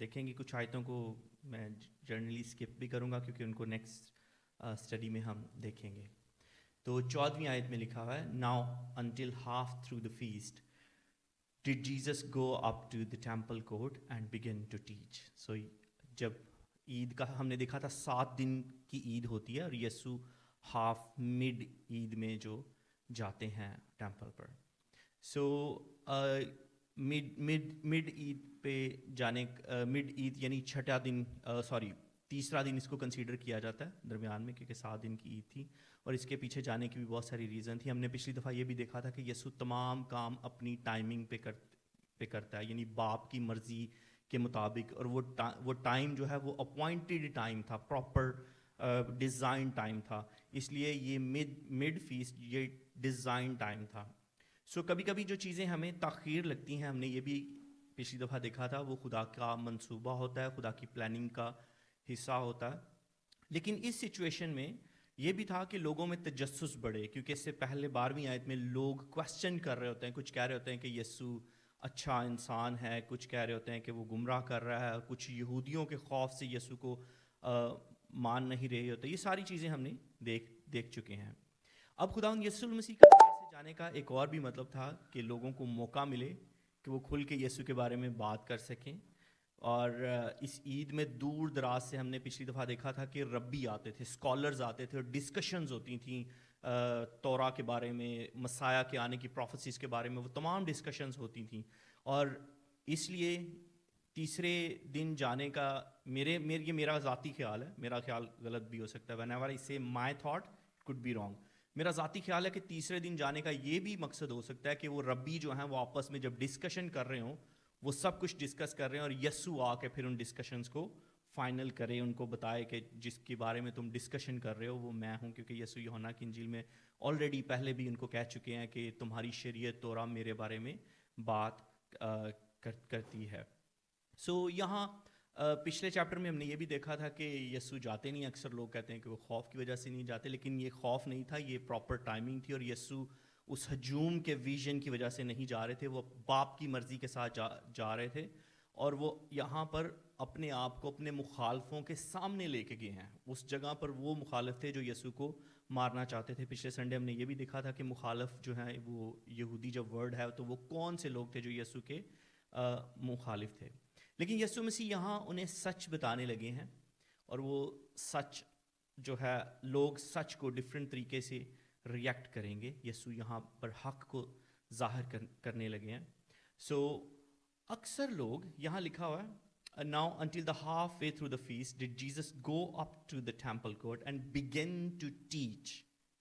دیکھیں گے کچھ آیتوں کو میں جنرلی اسکپ بھی کروں گا کیونکہ ان کو نیکسٹ اسٹڈی میں ہم دیکھیں گے. تو 14ویں آیت میں لکھا ہوا ہے now until half through the feast did Jesus go up to the temple court and began to teach. So جب عید کا ہم نے دیکھا تھا 7 دن کی عید ہوتی ہے اور یسوع ہاف مڈ عید میں جو جاتے ہیں ٹیمپل پر. سو مڈ عید پہ جانے مڈ عید یعنی چھٹا دن تیسرا دن اس کو کنسیڈر کیا جاتا ہے درمیان میں کیونکہ 7 دن کی عید تھی اور اس کے پیچھے جانے کی بھی بہت ساری ریزن تھی. ہم نے پچھلی دفعہ یہ بھی دیکھا تھا کہ یسوع تمام کام اپنی ٹائمنگ پہ کرتا ہے یعنی باپ کی مرضی کے مطابق, اور وہ ٹائم جو ہے وہ اپوائنٹڈ ٹائم تھا, پراپر ڈیزائن ٹائم تھا, اس لیے یہ مڈ فیسٹ یہ ڈیزائن ٹائم تھا. سو کبھی کبھی جو چیزیں ہمیں تاخیر لگتی ہیں, ہم نے یہ بھی پچھلی دفعہ دیکھا تھا, وہ خدا کا منصوبہ ہوتا ہے, خدا کی پلاننگ کا حصہ ہوتا ہے. لیکن اس سچویشن میں یہ بھی تھا کہ لوگوں میں تجسس بڑھے, کیونکہ اس سے پہلے 12ویں آیت میں لوگ کوسچن کر رہے ہوتے ہیں, کچھ کہہ رہے ہوتے ہیں کہ یسوع اچھا انسان ہے, کچھ کہہ رہے ہوتے ہیں کہ وہ گمراہ کر رہا ہے, کچھ یہودیوں کے خوف سے یسوع کو مان نہیں رہے ہوتے. یہ ساری چیزیں ہم نے دیکھ چکے ہیں. اب خداوند یسوع المسیح کا دیر سے جانے کا ایک اور بھی مطلب تھا کہ لوگوں کو موقع ملے کہ وہ کھل کے یسوع کے بارے میں بات کر سکیں. اور اس عید میں دور دراز سے ہم نے پچھلی دفعہ دیکھا تھا کہ ربی آتے تھے, اسکالرز آتے تھے, اور ڈسکشنز ہوتی تھیں توراہ کے بارے میں, مسیح کے آنے کی پروفیسیز کے بارے میں, وہ تمام ڈسکشنز ہوتی تھیں. اور اس لیے تیسرے دن جانے کا یہ میرا ذاتی خیال ہے, میرا خیال غلط بھی ہو سکتا ہے, whenever I say my thought it could be wrong, میرا ذاتی خیال ہے کہ تیسرے دن جانے کا یہ بھی مقصد ہو سکتا ہے کہ وہ ربی جو ہیں وہ آپس میں جب ڈسکشن کر رہے ہوں, وہ سب کچھ ڈسکس کر رہے ہیں, اور یسوع آ کے پھر ان ڈسکشنز کو فائنل کرے, ان کو بتائے کہ جس کے بارے میں تم ڈسکشن کر رہے ہو وہ میں ہوں, کیونکہ یسوع یوحنا کی انجیل میں آلریڈی پہلے بھی ان کو کہہ چکے ہیں کہ تمہاری شریعت توراہ میرے بارے میں بات کرتی ہے. سو یہاں پچھلے چیپٹر میں ہم نے یہ بھی دیکھا تھا کہ یسوع جاتے نہیں, اکثر لوگ کہتے ہیں کہ وہ خوف کی وجہ سے نہیں جاتے, لیکن یہ خوف نہیں تھا, یہ پراپر ٹائمنگ تھی, اور یسوع اس ہجوم کے ویژن کی وجہ سے نہیں جا رہے تھے, وہ باپ کی مرضی کے ساتھ جا رہے تھے, اور وہ یہاں پر اپنے آپ کو اپنے مخالفوں کے سامنے لے کے گئے ہیں. اس جگہ پر وہ مخالف تھے جو یسوع کو مارنا چاہتے تھے. پچھلے سنڈے ہم نے یہ بھی دیکھا تھا کہ مخالف جو ہیں وہ یہودی جب ورڈ ہے تو وہ کون سے لوگ تھے جو یسوع کے مخالف تھے. لیکن یسوع مسیح یہاں انہیں سچ بتانے لگے ہیں, اور وہ سچ جو ہے لوگ سچ کو ڈفرینٹ طریقے سے ریئیکٹ کریں گے. یسوع یہاں پر حق کو ظاہر کرنے لگے ہیں. سو اکثر لوگ یہاں لکھا ہوا ہے now until the half way through the feast did Jesus go up to the temple court and began to teach.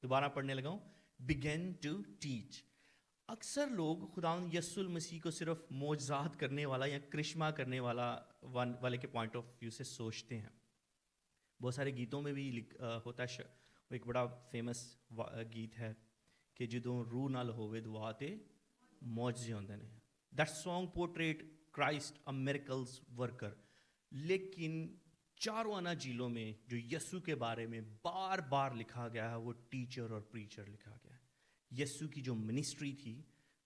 دوبارہ پڑھنے لگا ہوں, بگن ٹو ٹیچ. اکثر لوگ خداوند یسوع المسیح کو صرف معجزات کرنے والا یا کرشمہ کرنے والے کے پوائنٹ آف ویو سے سوچتے ہیں. بہت سارے گیتوں میں بھی ہوتا ہے, ایک بڑا فیمس گیت ہے کہ جدوں روح نال ہووے دعا تے معجزے ہوندے نے. That song portrait Christ a miracles worker. لیکن چاروں اناجیلوں میں جو یسوع کے بارے میں بار بار لکھا گیا ہے وہ ٹیچر اور پریچر لکھا گیا ہے. یسوع کی جو منسٹری تھی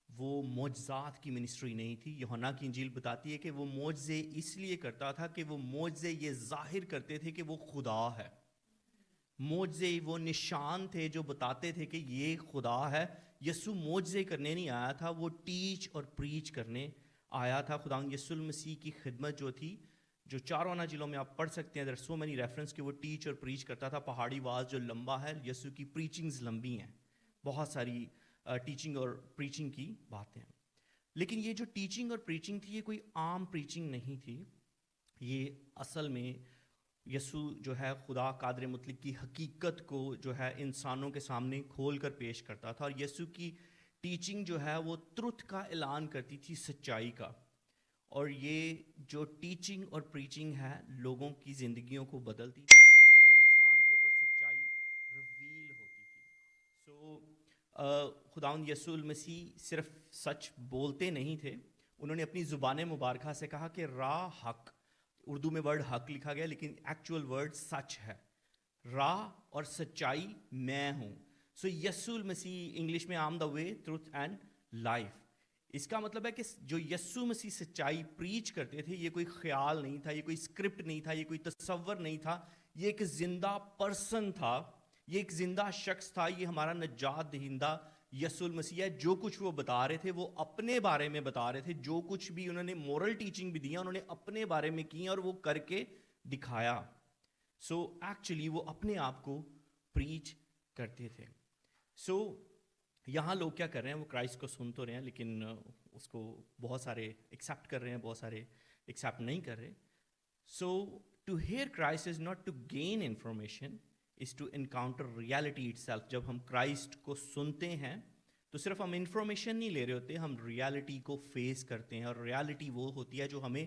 وہ معجزات کی منسٹری نہیں تھی. یوحنا کی انجیل بتاتی ہے کہ وہ معجزے اس لیے کرتا تھا کہ وہ معجزے یہ ظاہر کرتے تھے کہ وہ خدا ہے. معجزے وہ نشان تھے جو بتاتے تھے کہ یہ خدا ہے. یسوع معجزے کرنے نہیں آیا تھا, وہ ٹیچ اور پریچ کرنے آیا تھا. خداوند یسوع المسیح کی خدمت جو تھی, جو چاروں اناجیلوں میں آپ پڑھ سکتے ہیں, there are so many reference کہ وہ ٹیچ اور پریچ کرتا تھا. پہاڑی واز جو لمبا ہے, یسوع کی پریچنگز لمبی ہیں, بہت ساری ٹیچنگ اور پریچنگ کی باتیں ہیں. لیکن یہ جو ٹیچنگ اور پریچنگ تھی یہ کوئی عام پریچنگ نہیں تھی. یہ اصل میں یسوع جو ہے خدا قادر مطلق کی حقیقت کو جو ہے انسانوں کے سامنے کھول کر پیش کرتا تھا. اور یسوع کی ٹیچنگ جو ہے وہ ٹروتھ کا اعلان کرتی تھی, سچائی کا. اور یہ جو ٹیچنگ اور پریچنگ ہے لوگوں کی زندگیوں کو بدلتی تھی اور انسان کے اوپر سچائی ریویل ہوتی تھی. سو خداوند یسوع المسیح صرف سچ بولتے نہیں تھے, انہوں نے اپنی زبان مبارکہ سے کہا کہ راہ حق, اردو میں ورڈ حق لکھا گیا لیکن ایکچوئل ورڈ سچ ہے. راہ اور سچائی میں ہوں. سو یسوع المسیح انگلش میں آم دا وے, ٹروتھ اینڈ لائف. اس کا مطلب ہے کہ جو یسوع مسیح سچائی پریچ کرتے تھے یہ کوئی خیال نہیں تھا، یہ کوئی اسکرپٹ نہیں تھا، یہ کوئی تصور نہیں تھا، یہ ایک زندہ پرسن تھا، یہ ایک زندہ شخص تھا، یہ ہمارا نجات دہندہ یسوع المسیح ہے۔ جو کچھ وہ بتا رہے تھے وہ اپنے بارے میں بتا رہے تھے، جو کچھ بھی انہوں نے مورل ٹیچنگ بھی دیا انہوں نے اپنے بارے میں کی اور وہ کر کے دکھایا۔ سو ایکچولی وہ اپنے آپ کو پریچ کرتے تھے۔ سو یہاں لوگ کیا کر رہے ہیں، وہ کرائسٹ کو سن تو رہے ہیں لیکن اس کو بہت سارے ایکسیپٹ کر رہے ہیں، بہت سارے ایکسیپٹ نہیں کر رہے۔ So to hear Christ is not to gain information, is to encounter reality itself. جب ہم کرائسٹ کو سنتے ہیں تو صرف ہم انفارمیشن نہیں لے رہے ہوتے، ہم ریالٹی کو فیس کرتے ہیں، اور ریالٹی وہ ہوتی ہے جو ہمیں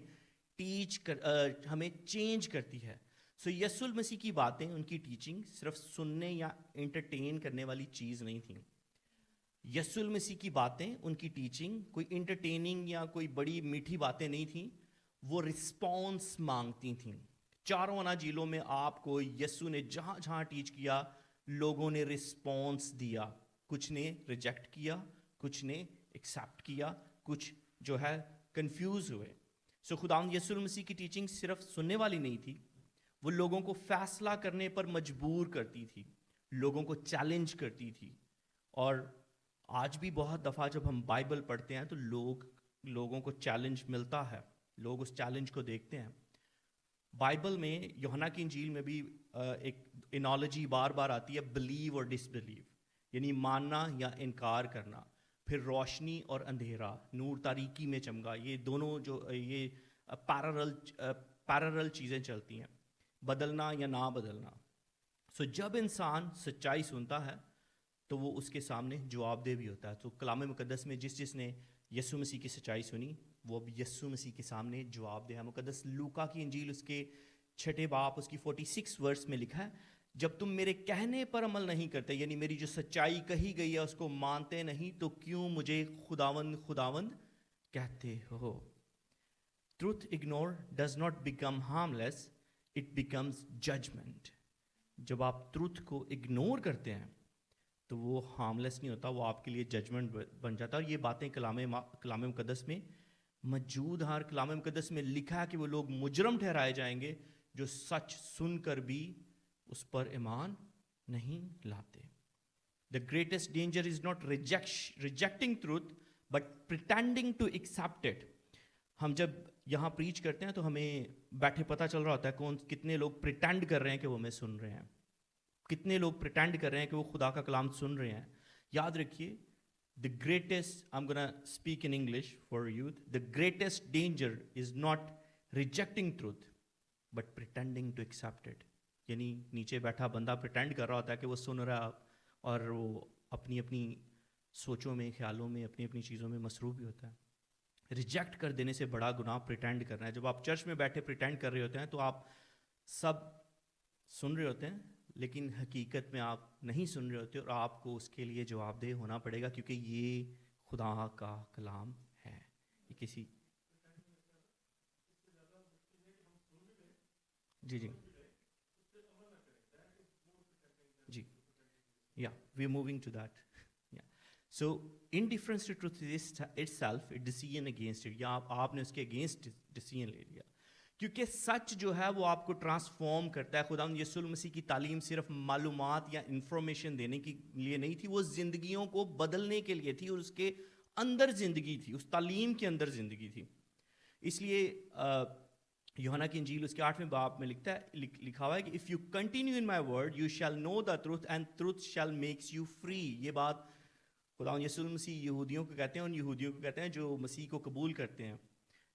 ہمیں چینج کرتی ہے۔ سو یسوع المسیح کی باتیں، ان کی ٹیچنگ صرف سننے یا انٹرٹین کرنے والی چیز نہیں تھیں۔ یسوع المسیح کی باتیں، ان کی ٹیچنگ کوئی انٹرٹیننگ یا کوئی بڑی میٹھی باتیں نہیں تھیں، وہ رسپانس مانگتی تھیں۔ چاروں اناجیلوں میں آپ کو یسوع نے جہاں جہاں ٹیچ کیا لوگوں نے رسپانس دیا، کچھ نے ریجیکٹ کیا، کچھ نے ایکسیپٹ کیا، کچھ جو ہے کنفیوز ہوئے۔ سو خداوند یسوع المسیح کی ٹیچنگ صرف سننے والی نہیں تھی، وہ لوگوں کو فیصلہ کرنے پر مجبور کرتی تھی، لوگوں کو چیلنج کرتی تھی۔ اور آج بھی بہت دفعہ جب ہم بائبل پڑھتے ہیں تو لوگوں کو چیلنج ملتا ہے، لوگ اس چیلنج کو دیکھتے ہیں۔ بائبل میں یوحنا کی انجیل میں بھی ایک انالوجی بار بار آتی ہے، بلیو اور ڈس بلیو، یعنی ماننا یا انکار کرنا، پھر روشنی اور اندھیرا، نور تاریکی میں چمگا، یہ دونوں جو یہ پیرلل چیزیں چلتی ہیں، بدلنا یا نہ بدلنا۔ سو جب انسان سچائی سنتا ہے تو وہ اس کے سامنے جواب دہ بھی ہوتا ہے۔ تو کلام مقدس میں جس نے یسوع مسیح کی سچائی سنی وہ اب یسوع مسیح کے سامنے جواب دہ ہے۔ مقدس لوکا کی انجیل اس کے 6 باب اس کی 46 ورس میں لکھا ہے، جب تم میرے کہنے پر عمل نہیں کرتے، یعنی میری جو سچائی کہی گئی ہے اس کو مانتے نہیں، تو کیوں مجھے خداوند خداوند کہتے ہو؟ Truth ignore does not become harmless, it becomes judgment. جب آپ ٹروتھ کو اگنور کرتے ہیں تو وہ ہارملیس نہیں ہوتا، وہ آپ کے لیے ججمنٹ بن جاتا ہے۔ اور یہ باتیں کلام مقدس میں موجود ہیں، کلام مقدس میں لکھا ہے کہ وہ لوگ مجرم ٹھہرائے جائیں گے جو سچ سن کر بھی اس پر ایمان نہیں لاتے۔ The greatest danger is not rejecting truth but pretending to accept it. ہم جب یہاں پریچ کرتے ہیں تو ہمیں بیٹھے پتہ چل رہا ہوتا ہے کتنے لوگ پریٹینڈ کر رہے ہیں کہ وہ ہمیں سن رہے ہیں، کتنے لوگ پریٹینڈ کر رہے ہیں کہ وہ خدا کا کلام سن رہے ہیں۔ یاد رکھیے، the greatest, I'm gonna speak in English for youth, the greatest danger is not rejecting truth but pretending to accept it۔ یعنی نیچے بیٹھا بندہ پریٹینڈ کر رہا ہوتا ہے کہ وہ سن رہا ہے اور وہ اپنی اپنی سوچوں میں، خیالوں میں، اپنی اپنی چیزوں میں مصروف بھی ہوتا ہے۔ ریجیکٹ کر دینے سے بڑا گناہ پریٹینڈ کرنا ہے۔ جب آپ چرچ میں بیٹھے پریٹینڈ کر رہے ہوتے ہیں تو آپ سب سن رہے ہوتے ہیں لیکن حقیقت میں آپ نہیں سن رہے ہوتے، اور آپ کو اس کے لیے جواب دہ ہونا پڑے گا، کیونکہ یہ خدا کا کلام ہے۔ یہ کسی جی جی یا we are moving to that. So indifference to truth itself decision against it, یا آپ نے اس کے اگینسٹ ڈیسیژن لے لیا، کیونکہ سچ جو ہے وہ آپ کو ٹرانسفارم کرتا ہے۔ خداوند یسوع المسیح کی تعلیم صرف معلومات یا انفارمیشن دینے کے لیے نہیں تھی، وہ زندگیوں کو بدلنے کے لیے تھی، اور اس کے اندر زندگی تھی، اس تعلیم کے اندر زندگی تھی۔ اس لیے یوحنا کی انجیل اس کے 8ویں باب میں لکھا ہوا ہے کہ if you continue in my word you shall know the truth and truth shall makes you free. یہ بات خداوند یسوع المسیح یہودیوں کو کہتے ہیں، ان یہودیوں کو کہتے ہیں جو مسیح کو قبول کرتے ہیں۔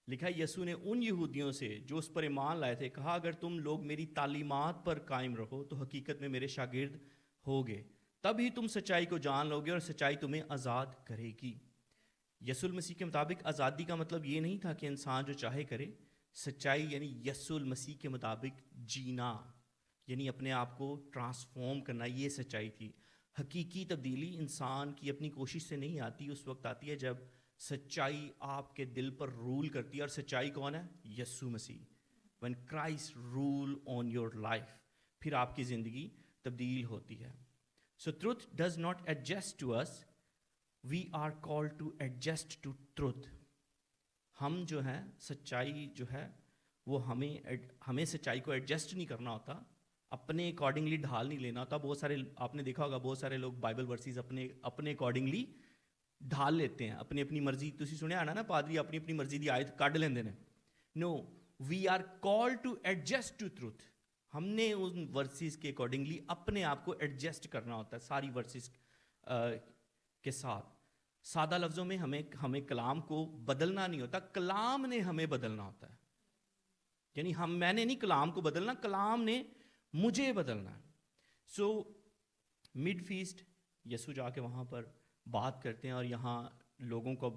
لکھا ہے یسوع نے ان یہودیوں سے جو اس پر ایمان لائے تھے کہا، اگر تم لوگ میری تعلیمات پر قائم رہو تو حقیقت میں میرے شاگرد ہوگے، تب ہی تم سچائی کو جان لو گے اور سچائی تمہیں آزاد کرے گی۔ یسوع المسیح کے مطابق آزادی کا مطلب یہ نہیں تھا کہ انسان جو چاہے کرے، سچائی یعنی یسوع المسیح کے مطابق جینا، یعنی اپنے آپ کو ٹرانسفارم کرنا، یہ سچائی تھی۔ حقیقی تبدیلی انسان کی اپنی کوشش سے نہیں آتی، اس وقت آتی ہے جب سچائی آپ کے دل پر رول کرتی ہے، اور سچائی کون ہے؟ یسوع مسیح۔ when Christ rule on your life، پھر آپ کی زندگی تبدیل ہوتی ہے۔ so truth does not adjust to us we are call to adjust to truth. ہم جو ہیں سچائی جو ہے وہ ہمیں سچائی کو ایڈجسٹ نہیں کرنا ہوتا, اپنے اکارڈنگلی ڈھال نہیں لینا ہوتا. بہت سارے آپ نے دیکھا ہوگا بہت سارے لوگ بائبل ورسز اپنے اکارڈنگلی ڈھال لیتے ہیں, اپنی مرضی. تسی سنیا آنا نا پادری اپنی مرضی دی آیت کڈ لیندے نے. No, we are call to adjust to truth. ہم نے ان ورسز کے اکارڈنگلی اپنے آپ کو ایڈجسٹ کرنا ہوتا ہے ساری ورسز کے ساتھ. سادہ لفظوں میں ہمیں کلام کو بدلنا نہیں ہوتا, کلام نے ہمیں بدلنا ہوتا ہے. یعنی میں نے نہیں کلام کو بدلنا, کلام نے مجھے بدلنا ہے. سو مڈ فیسٹ یسوع جا کے وہاں پر بات کرتے ہیں, اور یہاں لوگوں کو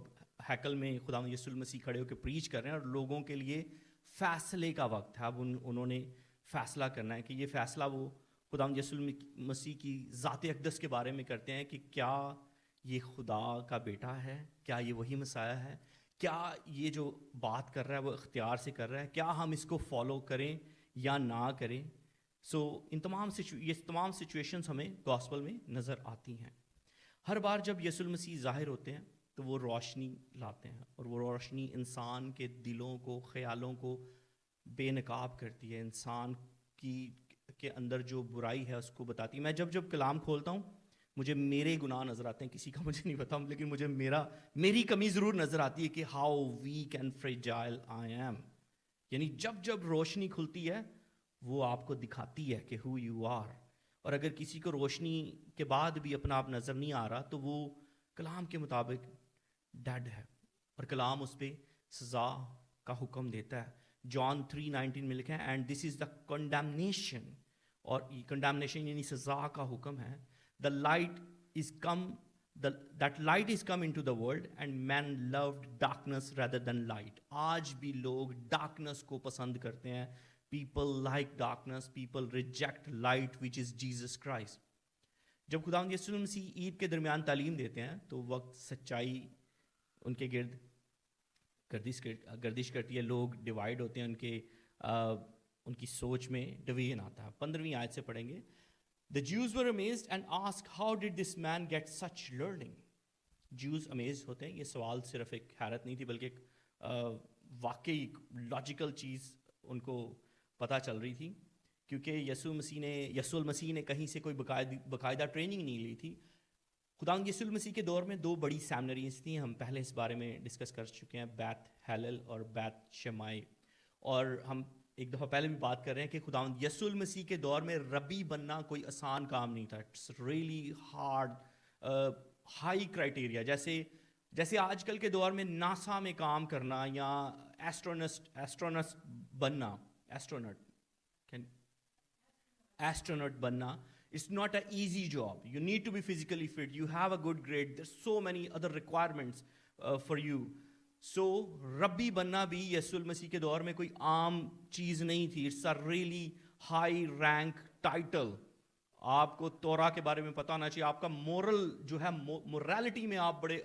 ہیکل میں خدا یسوع المسیح کھڑے ہو کے پریچ کر رہے ہیں, اور لوگوں کے لیے فیصلے کا وقت ہے. اب انہوں نے فیصلہ کرنا ہے کہ یہ فیصلہ وہ خدا یسوع المسیح کی ذات اقدس کے بارے میں کرتے ہیں کہ کیا یہ خدا کا بیٹا ہے, کیا یہ وہی مسیح ہے, کیا یہ جو بات کر رہا ہے وہ اختیار سے کر رہا ہے, کیا ہم اس کو فالو کریں یا نہ کریں. سو یہ تمام سچویشنز ہمیں گاسپل میں نظر آتی ہیں. ہر بار جب یسوع المسیح ظاہر ہوتے ہیں تو وہ روشنی لاتے ہیں, اور وہ روشنی انسان کے دلوں کو, خیالوں کو بے نقاب کرتی ہے, انسان کے اندر جو برائی ہے اس کو بتاتی ہے. میں جب کلام کھولتا ہوں مجھے میرے گناہ نظر آتے ہیں, کسی کا مجھے نہیں پتا, لیکن مجھے میری کمی ضرور نظر آتی ہے کہ how weak and fragile I am. یعنی جب روشنی کھلتی ہے وہ آپ کو دکھاتی ہے کہ ہو یو آر. اور اگر کسی کو روشنی کے بعد بھی اپنا آپ نظر نہیں آ رہا تو وہ کلام کے مطابق ڈیڈ ہے, اور کلام اس پہ سزا کا حکم دیتا ہے. جان 3:19 میں لکھا ہے and this is the condemnation, اور کنڈیمنیشن یعنی سزا کا حکم ہے. The light is come, that light is come into the world and man loved darkness rather than light. آج بھی لوگ darkness کو پسند کرتے ہیں. People like darkness, people reject light which is Jesus Christ. جب خداوند یسوع مسیح عید کے درمیان تعلیم دیتے ہیں تو وقت سچائی ان کے گرد گردش کرتی ہے, لوگ ڈیوائڈ ہوتے ہیں, ان کی سوچ میں ڈویژن آتا ہے. 15ویں آیت سے پڑھیں گے. The Jews were amazed and asked, how did this man get such learning? Jews amazed ہوتے ہیں. یہ سوال صرف ایک حیرت نہیں تھی بلکہ ایک واقعی لاجیکل چیز ان کو پتہ چل رہی تھی, کیونکہ یسوع المسیح نے کہیں سے کوئی باقاعدہ ٹریننگ نہیں لی تھی. خداوند یسوع المسیح کے دور میں 2 بڑی سیمنریز تھیں, ہم پہلے اس بارے میں ڈسکس کر چکے ہیں, بیت ہیلل اور بیت شمائی. اور ہم ایک دفعہ پہلے بھی بات کر رہے ہیں کہ خداوند یسوع المسیح کے دور میں ربی بننا کوئی آسان کام نہیں تھا. It's really hard, high criteria. جیسے آج کل کے دور میں ناسا میں کام کرنا یا ایسٹرونٹ بننا, ایسٹرونٹ بننا, it's not an easy job. You need to be physically fit. You have a good grade. There's so many other requirements for you. So ربی بننا بھی یسوع المسیح کے دور میں کوئی عام چیز نہیں تھی. It's a really high rank title. آپ کو تورا کے بارے میں پتہ ہونا چاہیے, آپ کا مورل جو ہے مورالٹی میں آپ بڑے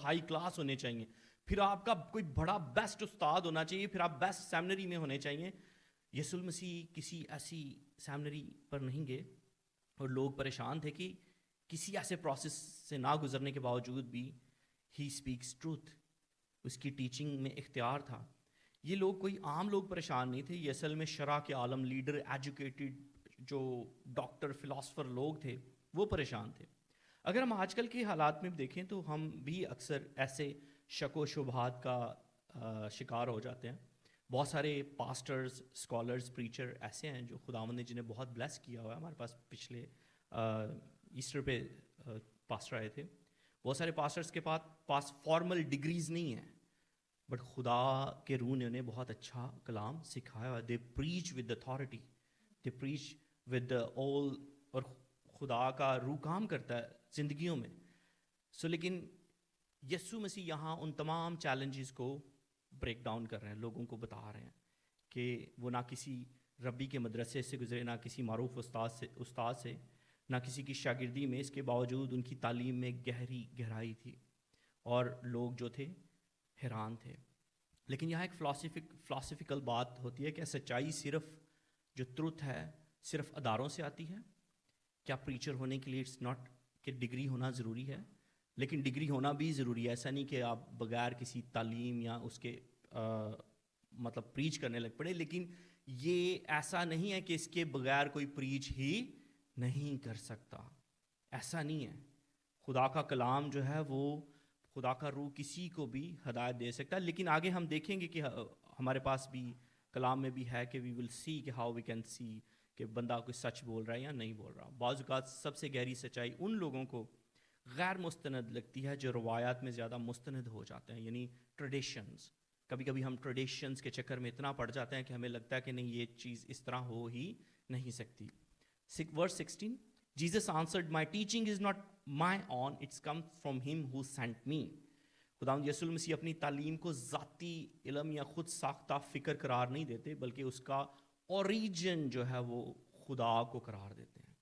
ہائی کلاس ہونے چاہیے, پھر آپ کا کوئی بڑا بیسٹ استاد ہونا چاہیے, پھر آپ بیسٹ سیمنری میں ہونے چاہیے. یسوع المسیح کسی ایسی سیمنری پر نہیں گئے, اور لوگ پریشان تھے کہ کسی ایسے پروسیس سے نہ گزرنے کے باوجود بھی ہی اسپیکس ٹروتھ, اس کی ٹیچنگ میں اختیار تھا. یہ لوگ کوئی عام لوگ پریشان نہیں تھے, یہ اصل میں شرع کے عالم, لیڈر, ایجوکیٹڈ جو ڈاکٹر, فلاسفر لوگ تھے وہ پریشان تھے. اگر ہم آج کل کے حالات میں دیکھیں تو ہم بھی اکثر ایسے شک و شبہات کا شکار ہو جاتے ہیں. بہت سارے پاسٹرز, اسکالرز, پریچر ایسے ہیں جو خداوند نے جنہیں بہت بلیس کیا ہوا ہے. ہمارے پاس پچھلے ایسٹر پہ پاسٹر آئے تھے. بہت سارے پاسٹرز کے پاس فارمل ڈگریز نہیں ہیں, بٹ خدا کے روح نے انہیں بہت اچھا کلام سکھایا ہوا ہے. They preach with authority, they preach with all, اور خدا کا روح کام کرتا ہے زندگیوں میں. لیکن یسوع مسیح یہاں ان تمام چیلنجز کو بریک ڈاؤن کر رہے ہیں, لوگوں کو بتا رہے ہیں کہ وہ نہ کسی ربی کے مدرسے سے گزرے, نہ کسی معروف استاد سے, نہ کسی کی شاگردی میں. اس کے باوجود ان کی تعلیم میں گہرائی تھی, اور لوگ جو تھے حیران تھے. لیکن یہاں ایک فلاسفیکل بات ہوتی ہے کہ سچائی صرف جو ٹروتھ ہے صرف اداروں سے آتی ہے. کیا پریچر ہونے کے لیے اٹس ناٹ کہ ڈگری ہونا ضروری ہے, لیکن ڈگری ہونا بھی ضروری ہے. ایسا نہیں کہ آپ بغیر کسی تعلیم یا اس کے مطلب پریچ کرنے لگ پڑے, لیکن یہ ایسا نہیں ہے کہ اس کے بغیر کوئی پریچ ہی نہیں کر سکتا. ایسا نہیں ہے. خدا کا کلام جو ہے وہ خدا کا روح کسی کو بھی ہدایت دے سکتا ہے. لیکن آگے ہم دیکھیں گے کہ ہمارے پاس بھی کلام میں بھی ہے کہ وی ول سی کہ ہاؤ وی کین سی کہ بندہ کوئی سچ بول رہا ہے یا نہیں بول رہا. بعض اوقات سب سے گہری سچائی ان لوگوں کو غیر مستند لگتی ہے جو روایات میں زیادہ مستند ہو جاتے ہیں, یعنی ٹریڈیشنز. کبھی کبھی ہم ٹریڈیشنز کے چکر میں اتنا پڑ جاتے ہیں کہ ہمیں لگتا ہے کہ نہیں یہ چیز اس طرح ہو ہی نہیں سکتی. ورس 16, Jesus answered, my teaching is not my own, it's come from him who sent me. خداوند یسوع المسیح اپنی تعلیم کو ذاتی علم یا خود ساختہ فکر قرار نہیں دیتے, بلکہ اس کا اوریجن جو ہے وہ خدا کو قرار دیتے ہیں.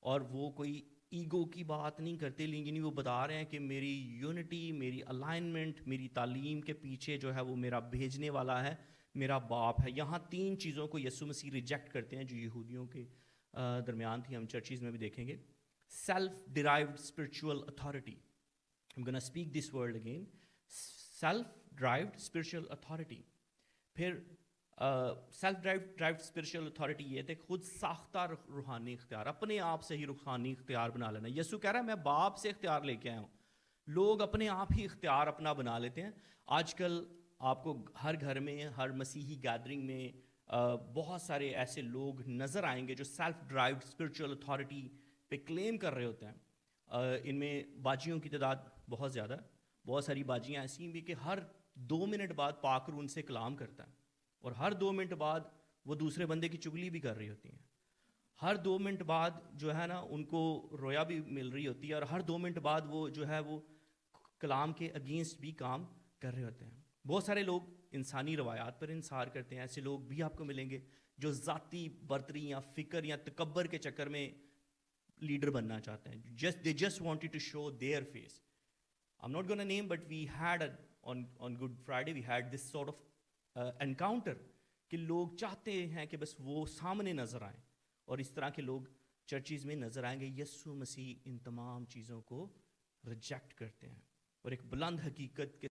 اور وہ کوئی ایگو کی بات نہیں کرتے, لیکن وہ بتا رہے ہیں کہ میری یونٹی, میری الائنمنٹ, میری تعلیم کے پیچھے جو ہے وہ میرا بھیجنے والا ہے, میرا باپ ہے. یہاں 3 چیزوں کو یسوع مسیح ریجیکٹ کرتے ہیں جو یہودیوں کے درمیان تھی. ہم چرچیز میں بھی دیکھیں گے. Self derived spiritual authority. I'm gonna speak this word again. Self-derived spiritual authority. پھر self-derived spiritual authority یہ تھے خود ساختہ روحانی اختیار, اپنے آپ سے ہی روحانی اختیار بنا لینا. یسوع کہہ رہا ہے میں باپ سے اختیار لے کے آیا ہوں. لوگ اپنے آپ ہی اختیار اپنا بنا لیتے ہیں. آج کل آپ کو ہر گھر میں, ہر مسیحی گیدرنگ میں بہت سارے ایسے لوگ نظر آئیں گے جو سیلف ڈرائیوڈ اسپرچول اتھارٹی پہ کلیم کر رہے ہوتے ہیں. ان میں باجیوں کی تعداد بہت زیادہ. بہت ساری باجیاں ایسی بھی کہ ہر 2 منٹ بعد پاک روح ان سے کلام کرتا ہے, اور ہر 2 منٹ بعد وہ دوسرے بندے کی چگلی بھی کر رہی ہوتی ہیں. ہر 2 منٹ بعد جو ہے نا ان کو رویا بھی مل رہی ہوتی ہے, اور ہر 2 منٹ بعد وہ جو ہے وہ کلام کے اگینسٹ بھی کام کر رہے ہوتے ہیں. بہت سارے لوگ انسانی روایات پر انحصار کرتے ہیں. ایسے لوگ بھی آپ کو ملیں گے جو ذاتی برتری یا فکر یا تکبر کے چکر میں لیڈر بننا چاہتے ہیں. They just wanted to show their face. I'm not going to name, but we had on Good Friday we had this sort of encounter کہ لوگ چاہتے ہیں کہ بس وہ سامنے نظر آئیں, اور اس طرح کے لوگ چرچیز میں نظر آئیں گے. یسوع مسیح ان تمام چیزوں کو ریجیکٹ کرتے ہیں اور ایک بلند حقیقت کے